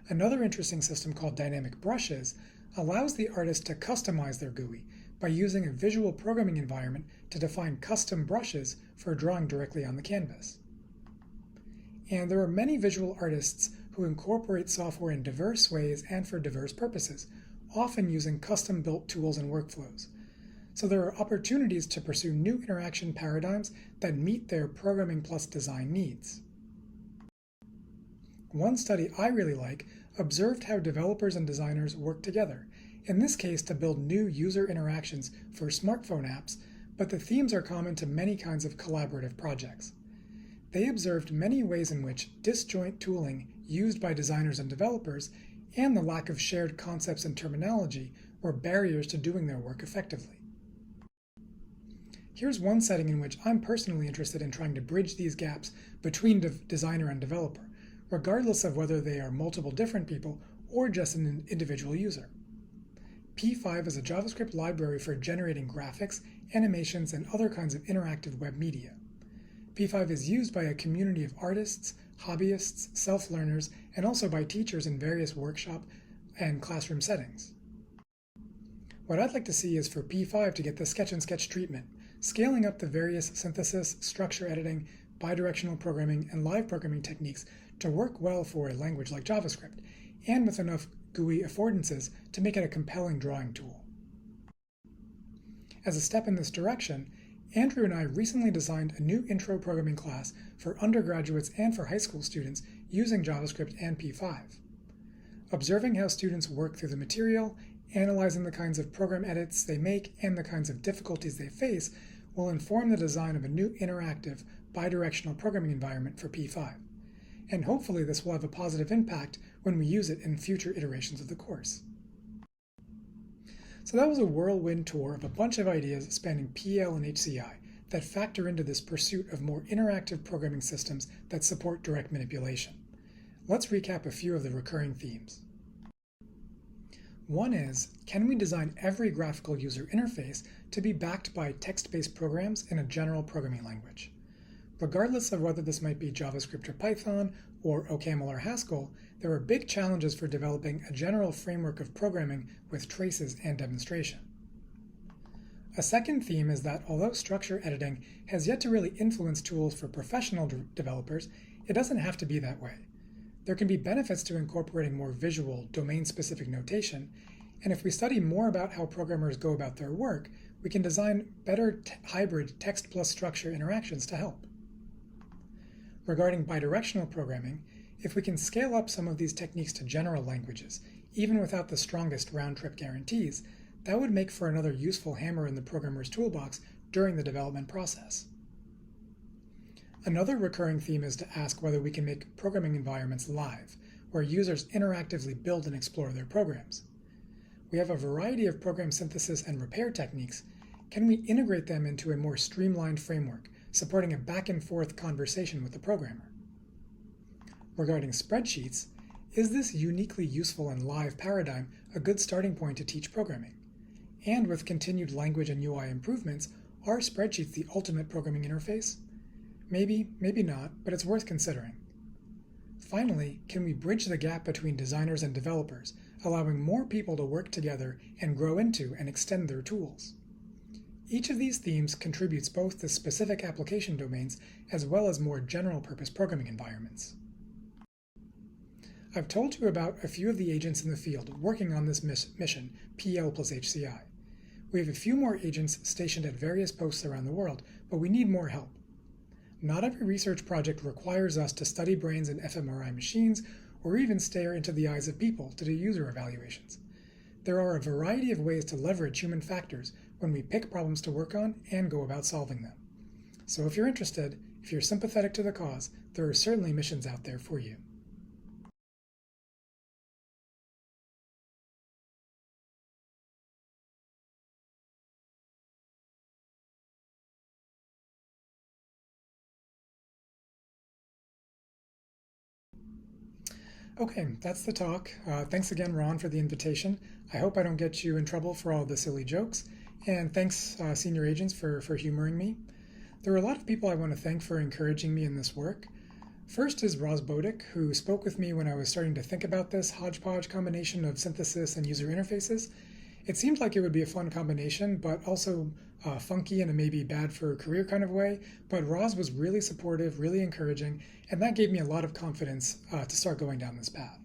Another interesting system called dynamic brushes allows the artist to customize their GUI by using a visual programming environment to define custom brushes for drawing directly on the canvas. And there are many visual artists who incorporate software in diverse ways and for diverse purposes, often using custom-built tools and workflows. So there are opportunities to pursue new interaction paradigms that meet their programming plus design needs. One study I really like observed how developers and designers work together, in this case to build new user interactions for smartphone apps, but the themes are common to many kinds of collaborative projects. They observed many ways in which disjoint tooling used by designers and developers and the lack of shared concepts and terminology were barriers to doing their work effectively. Here's one setting in which I'm personally interested in trying to bridge these gaps between designer and developer, regardless of whether they are multiple different people or just an individual user. P5 is a JavaScript library for generating graphics, animations, and other kinds of interactive web media. P5 is used by a community of artists, hobbyists, self-learners, and also by teachers in various workshop and classroom settings. What I'd like to see is for P5 to get the sketch-and-sketch treatment, scaling up the various synthesis, structure editing, bidirectional programming, and live programming techniques to work well for a language like JavaScript, and with enough GUI affordances to make it a compelling drawing tool. As a step in this direction, Andrew and I recently designed a new intro programming class for undergraduates and for high school students using JavaScript and P5. Observing how students work through the material, analyzing the kinds of program edits they make and the kinds of difficulties they face will inform the design of a new interactive, bidirectional programming environment for P5. And hopefully this will have a positive impact when we use it in future iterations of the course. So that was a whirlwind tour of a bunch of ideas spanning PL and HCI that factor into this pursuit of more interactive programming systems that support direct manipulation. Let's recap a few of the recurring themes. One is, can we design every graphical user interface to be backed by text-based programs in a general programming language? Regardless of whether this might be JavaScript or Python, or OCaml or Haskell, there are big challenges for developing a general framework of programming with traces and demonstration. A second theme is that although structure editing has yet to really influence tools for professional developers, it doesn't have to be that way. There can be benefits to incorporating more visual, domain-specific notation, and if we study more about how programmers go about their work, we can design better hybrid text plus structure interactions to help. Regarding bidirectional programming, if we can scale up some of these techniques to general languages, even without the strongest round-trip guarantees, that would make for another useful hammer in the programmer's toolbox during the development process. Another recurring theme is to ask whether we can make programming environments live, where users interactively build and explore their programs. We have a variety of program synthesis and repair techniques. Can we integrate them into a more streamlined framework, supporting a back-and-forth conversation with the programmer? Regarding spreadsheets, is this uniquely useful and live paradigm a good starting point to teach programming? And with continued language and UI improvements, are spreadsheets the ultimate programming interface? Maybe, maybe not, but it's worth considering. Finally, can we bridge the gap between designers and developers, allowing more people to work together and grow into and extend their tools? Each of these themes contributes both to specific application domains as well as more general-purpose programming environments. I've told you about a few of the agents in the field working on this mission, PL plus HCI. We have a few more agents stationed at various posts around the world, but we need more help. Not every research project requires us to study brains in fMRI machines or even stare into the eyes of people to do user evaluations. There are a variety of ways to leverage human factors when we pick problems to work on and go about solving them. So if you're interested, if you're sympathetic to the cause, there are certainly missions out there for you. Okay, that's the talk. Thanks again, Ron, for the invitation. I hope I don't get you in trouble for all the silly jokes. And thanks, senior agents, for humoring me. There are a lot of people I want to thank for encouraging me in this work. First is Roz Bodick, who spoke with me when I was starting to think about this hodgepodge combination of synthesis and user interfaces. It seemed like it would be a fun combination, but also funky in a maybe bad for a career kind of way. But Roz was really supportive, really encouraging, and that gave me a lot of confidence to start going down this path.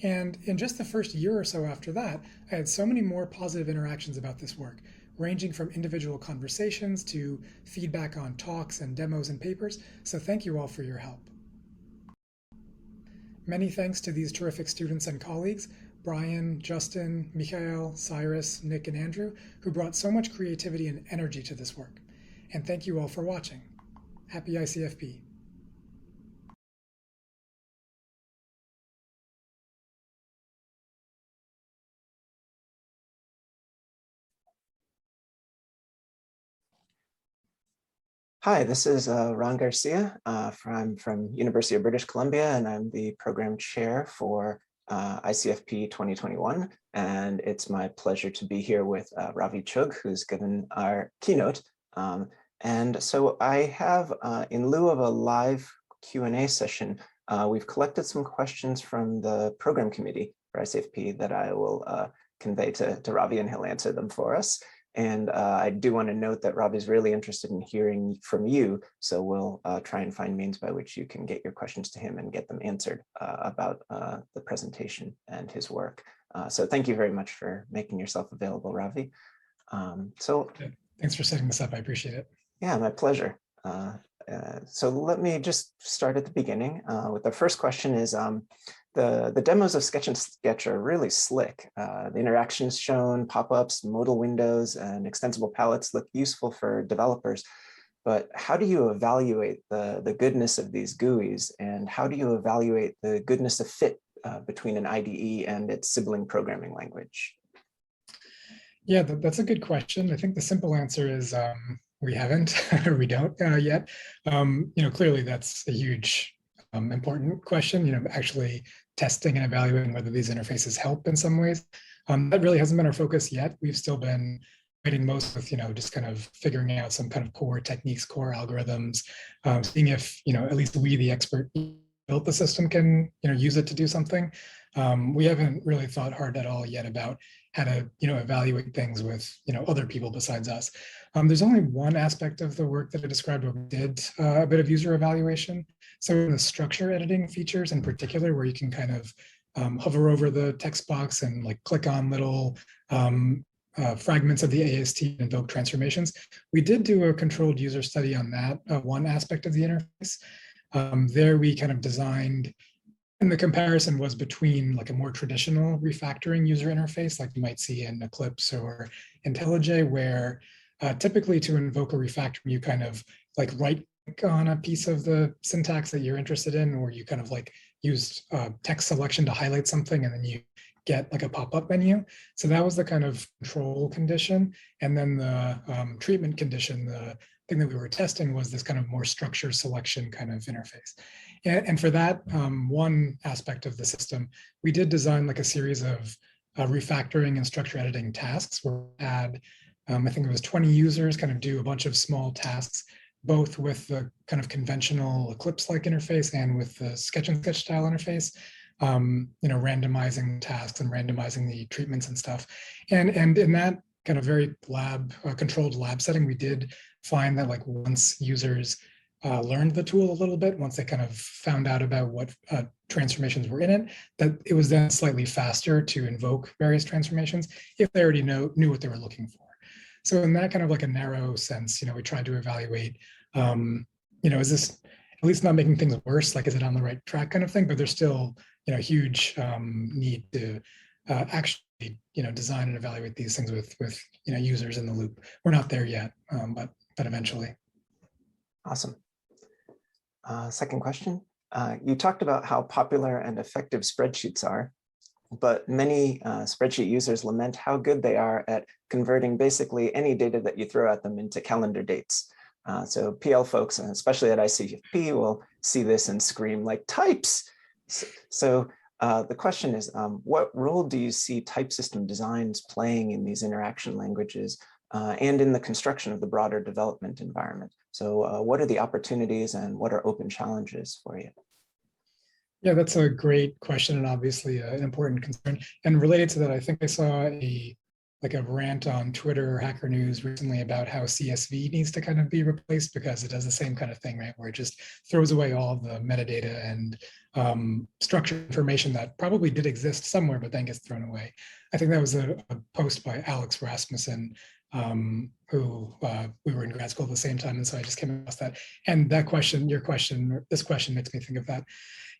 And in just the first year or so after that, I had so many more positive interactions about this work, ranging from individual conversations to feedback on talks and demos and papers, so thank you all for your help. Many thanks to these terrific students and colleagues, Brian, Justin, Mikhail, Cyrus, Nick, and Andrew, who brought so much creativity and energy to this work. And thank you all for watching. Happy ICFP. Hi, this is Ron Garcia. I'm from University of British Columbia, and I'm the program chair for ICFP 2021. And it's my pleasure to be here with Ravi Chugh, who's given our keynote. And so I have, in lieu of a live Q&A session, we've collected some questions from the program committee for ICFP that I will convey to Ravi, and he'll answer them for us. And I do want to note that Ravi is really interested in hearing from you, so we'll try and find means by which you can get your questions to him and get them answered about the presentation and his work. So thank you very much for making yourself available, Ravi. Thanks for setting this up. I appreciate it. Yeah, my pleasure. So let me just start at the beginning with the first question is, the demos of Sketch and Sketch are really slick. The interactions shown, pop-ups, modal windows, and extensible palettes look useful for developers. But how do you evaluate the goodness of these GUIs? And how do you evaluate the goodness of fit between an IDE and its sibling programming language? Yeah, that's a good question. I think the simple answer is we haven't, or we don't yet. Clearly that's a huge important question, actually testing and evaluating whether these interfaces help in some ways. That really hasn't been our focus yet. We've still been writing most with, just kind of figuring out some kind of core techniques, core algorithms, seeing if, at least we, the expert, built the system can, use it to do something. We haven't really thought hard at all yet about how to, evaluate things with, other people besides us. There's only one aspect of the work that I described where we did a bit of user evaluation. So in the structure editing features in particular, where you can kind of hover over the text box and like click on little fragments of the AST and invoke transformations. We did do a controlled user study on that, one aspect of the interface. There we kind of designed, and the comparison was between like a more traditional refactoring user interface, like you might see in Eclipse or IntelliJ, where typically to invoke a refactor, you kind of like right click on a piece of the syntax that you're interested in, or you kind of like use text selection to highlight something, and then you get like a pop-up menu. So that was the kind of control condition. And then the treatment condition, the thing that we were testing was this kind of more structure selection kind of interface. And for that one aspect of the system, we did design like a series of refactoring and structure editing tasks where we had, I think it was 20 users kind of do a bunch of small tasks, both with the kind of conventional Eclipse-like interface and with the Sketch and Sketch style interface. Randomizing tasks and randomizing the treatments and stuff. And in that kind of very controlled lab setting, we did find that like once users learned the tool a little bit, once they kind of found out about what transformations were in it, that it was then slightly faster to invoke various transformations if they already knew what they were looking for. So in that kind of like a narrow sense, we tried to evaluate, is this at least not making things worse? Like, is it on the right track kind of thing? But there's still, huge need to actually, design and evaluate these things with users in the loop. We're not there yet, but eventually. Awesome. Second question. You talked about how popular and effective spreadsheets are, but many spreadsheet users lament how good they are at converting basically any data that you throw at them into calendar dates. So PL folks, and especially at ICFP, will see this and scream like types. So the question is, what role do you see type system designs playing in these interaction languages and in the construction of the broader development environment? So what are the opportunities and what are open challenges for you? Yeah, that's a great question and obviously an important concern. And related to that, I think I saw a rant on Twitter or Hacker News recently about how CSV needs to kind of be replaced because it does the same kind of thing, right? Where it just throws away all the metadata and structured information that probably did exist somewhere, but then gets thrown away. I think that was a post by Alex Rasmussen, who we were in grad school at the same time. And so I just came across that. And that question, this question makes me think of that.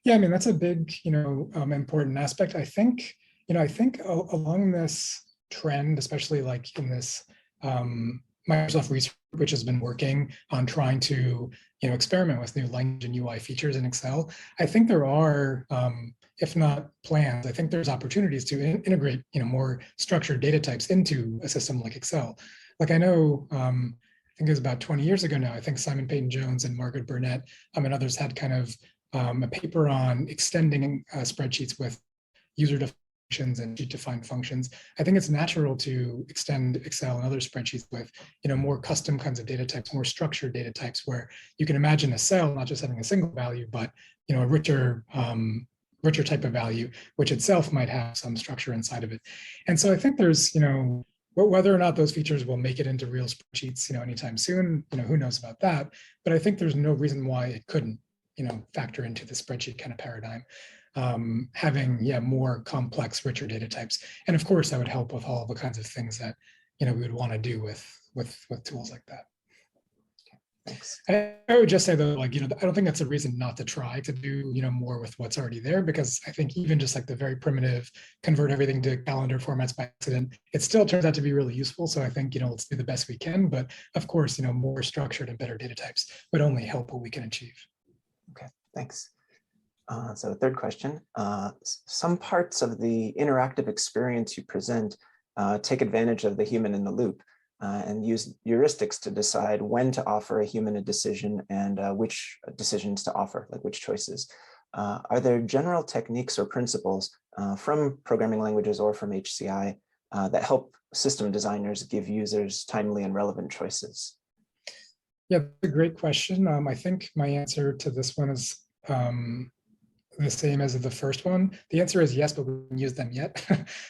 Yeah, I mean, that's a big, important aspect. I think along this trend, especially like in this Microsoft research, which has been working on trying to, experiment with new language and UI features in Excel. I think there are, if not plans, I think there's opportunities to integrate, more structured data types into a system like Excel. Like I know, I think it was about 20 years ago now, I think Simon Peyton-Jones and Margaret Burnett and others had kind of a paper on extending spreadsheets with user-defined functions and sheet-defined functions. I think it's natural to extend Excel and other spreadsheets with, more custom kinds of data types, more structured data types, where you can imagine a cell not just having a single value, but a richer type of value, which itself might have some structure inside of it. And so I think there's, whether or not those features will make it into real spreadsheets, anytime soon, who knows about that? But I think there's no reason why it couldn't, factor into the spreadsheet kind of paradigm. Having more complex, richer data types, and of course that would help with all the kinds of things that we would want to do with tools like that. Thanks. I would just say though, I don't think that's a reason not to try to do more with what's already there, because I think even just like the very primitive convert everything to calendar formats by accident, it still turns out to be really useful. So I think let's do the best we can, but of course more structured and better data types would only help what we can achieve. Okay, thanks. So third question, some parts of the interactive experience you present take advantage of the human in the loop and use heuristics to decide when to offer a human a decision and which decisions to offer, like which choices. Are there general techniques or principles from programming languages or from HCI that help system designers give users timely and relevant choices? Yeah, that's a great question. I think my answer to this one is the same as the first one? The answer is yes, but we haven't used them yet.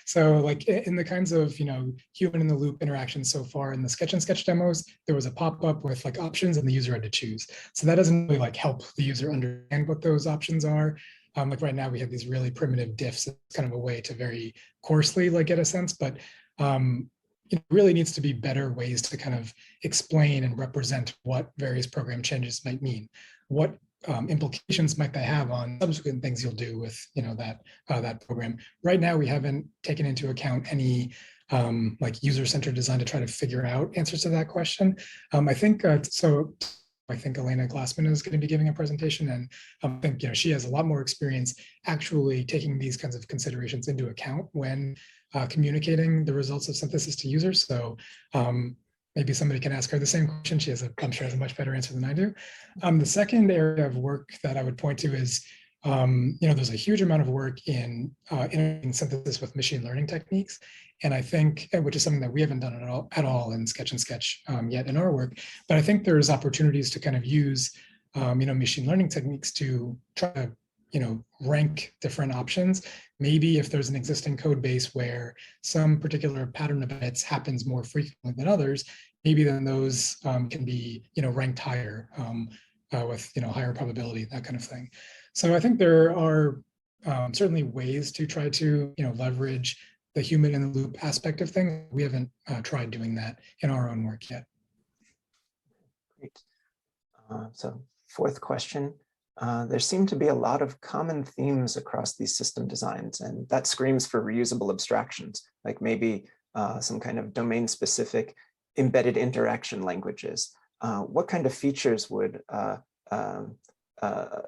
So like in the kinds of, human in the loop interactions so far in the Sketch and Sketch demos, there was a pop-up with like options and the user had to choose. So that doesn't really like help the user understand what those options are. Like right now we have these really primitive diffs. It's kind of a way to very coarsely like get a sense, but it really needs to be better ways to kind of explain and represent what various program changes might mean. What implications might they have on subsequent things you'll do with that program. Right now, we haven't taken into account any like user-centered design to try to figure out answers to that question. I think so. I think Elena Glassman is going to be giving a presentation, and I think she has a lot more experience actually taking these kinds of considerations into account when communicating the results of synthesis to users. So maybe somebody can ask her the same question. She I'm sure has a much better answer than I do. The second area of work that I would point to is, there's a huge amount of work in integrating synthesis with machine learning techniques. And I think, which is something that we haven't done at all in Sketch and Sketch yet in our work, but I think there's opportunities to kind of use, machine learning techniques to try to, rank different options. Maybe if there's an existing code base where some particular pattern of events happens more frequently than others, maybe then those can be, ranked higher with, higher probability, that kind of thing. So I think there are certainly ways to try to, leverage the human in the loop aspect of things. We haven't tried doing that in our own work yet. Great. So fourth question. There seem to be a lot of common themes across these system designs, and that screams for reusable abstractions, like maybe some kind of domain-specific embedded interaction languages. What kind of features would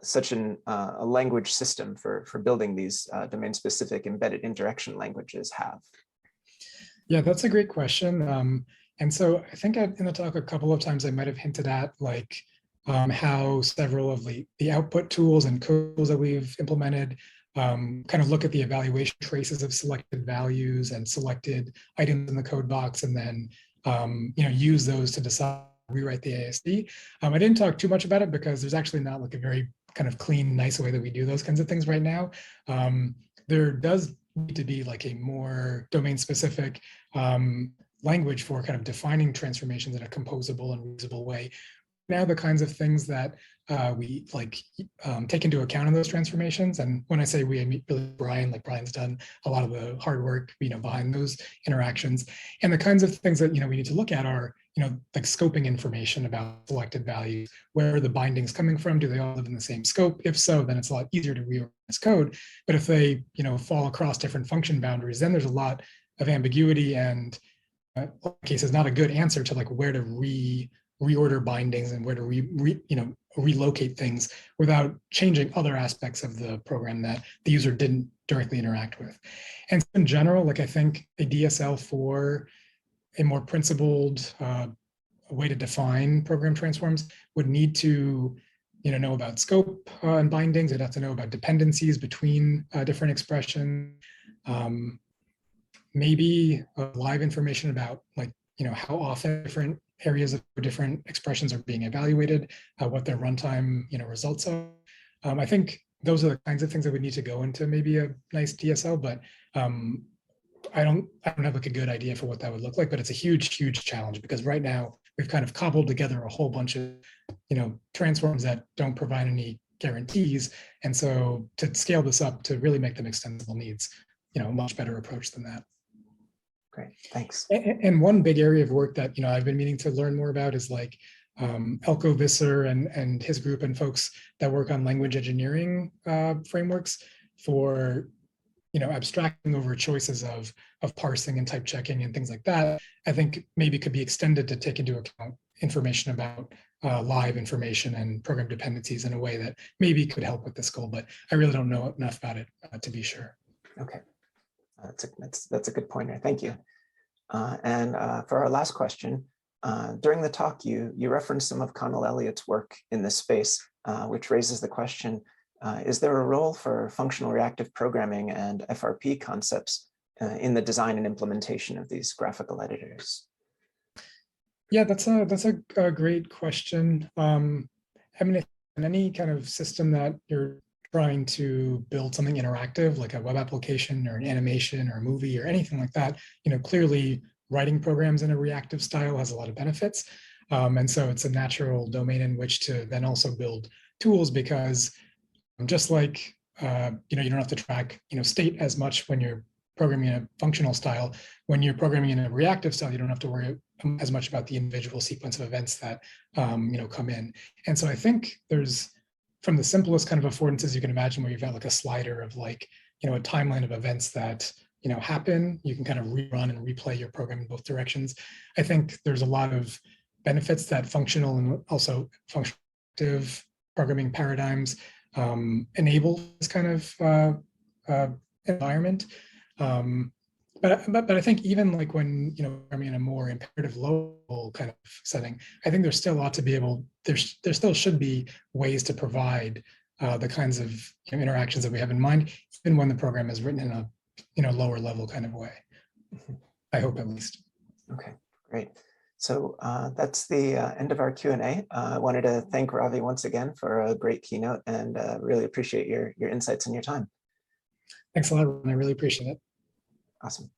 such a language system for building these domain-specific embedded interaction languages have? Yeah, that's a great question. And so I think in the talk a couple of times I might have hinted at like how several of the output tools and codes that we've implemented kind of look at the evaluation traces of selected values and selected items in the code box, and then use those to decide rewrite the ASD. I didn't talk too much about it because there's actually not like a very kind of clean, nice way that we do those kinds of things right now. There does need to be like a more domain-specific language for kind of defining transformations in a composable and reusable way. Now the kinds of things that we like take into account in those transformations, and when I say we, I mean really Brian, like Brian's done a lot of the hard work behind those interactions, and the kinds of things that we need to look at are like scoping information about selected values. Where are the bindings coming from? Do they all live in the same scope? If so, then it's a lot easier to reorganize code. But if they fall across different function boundaries, then there's a lot of ambiguity, and in cases not a good answer to like where to reorder bindings and where to relocate things without changing other aspects of the program that the user didn't directly interact with. And so in general, like I think a DSL for a more principled way to define program transforms would need to know about scope and bindings. It'd have to know about dependencies between different expressions. Maybe live information about like how often different areas of different expressions are being evaluated, what their runtime results are. I think those are the kinds of things that would need to go into maybe a nice DSL, but I don't have like a good idea for what that would look like. But it's a huge challenge because right now we've kind of cobbled together a whole bunch of transforms that don't provide any guarantees, and so to scale this up to really make them extensible needs a much better approach than that. Great, thanks. And one big area of work that I've been meaning to learn more about is like Elko Visser and his group and folks that work on language engineering frameworks for abstracting over choices of parsing and type checking and things like that. I think maybe could be extended to take into account information about live information and program dependencies in a way that maybe could help with this goal, but I really don't know enough about it to be sure. Okay. That's a good pointer. Thank you. And for our last question, during the talk, you referenced some of Connell Elliott's work in this space, which raises the question, is there a role for functional reactive programming and FRP concepts in the design and implementation of these graphical editors? Yeah, that's a great question. I mean, in any kind of system that you're trying to build something interactive, like a web application or an animation or a movie or anything like that, clearly writing programs in a reactive style has a lot of benefits. And so it's a natural domain in which to then also build tools, because just like, you don't have to track, state as much when you're programming in a functional style. When you're programming in a reactive style, you don't have to worry as much about the individual sequence of events that, come in. And so I think there's, from the simplest kind of affordances you can imagine, where you've got like a slider of like, a timeline of events that, happen, you can kind of rerun and replay your program in both directions. I think there's a lot of benefits that functional and also functional programming paradigms enable this kind of environment. But I think even like when, I mean, a more imperative local kind of setting, I think there's still ought to be there still should be ways to provide the kinds of interactions that we have in mind, even when the program is written in a lower level kind of way. I hope, at least. Okay, great. So that's the end of our Q&A. I wanted to thank Ravi once again for a great keynote, and really appreciate your insights and your time. Thanks a lot, Ron. I really appreciate it. Awesome.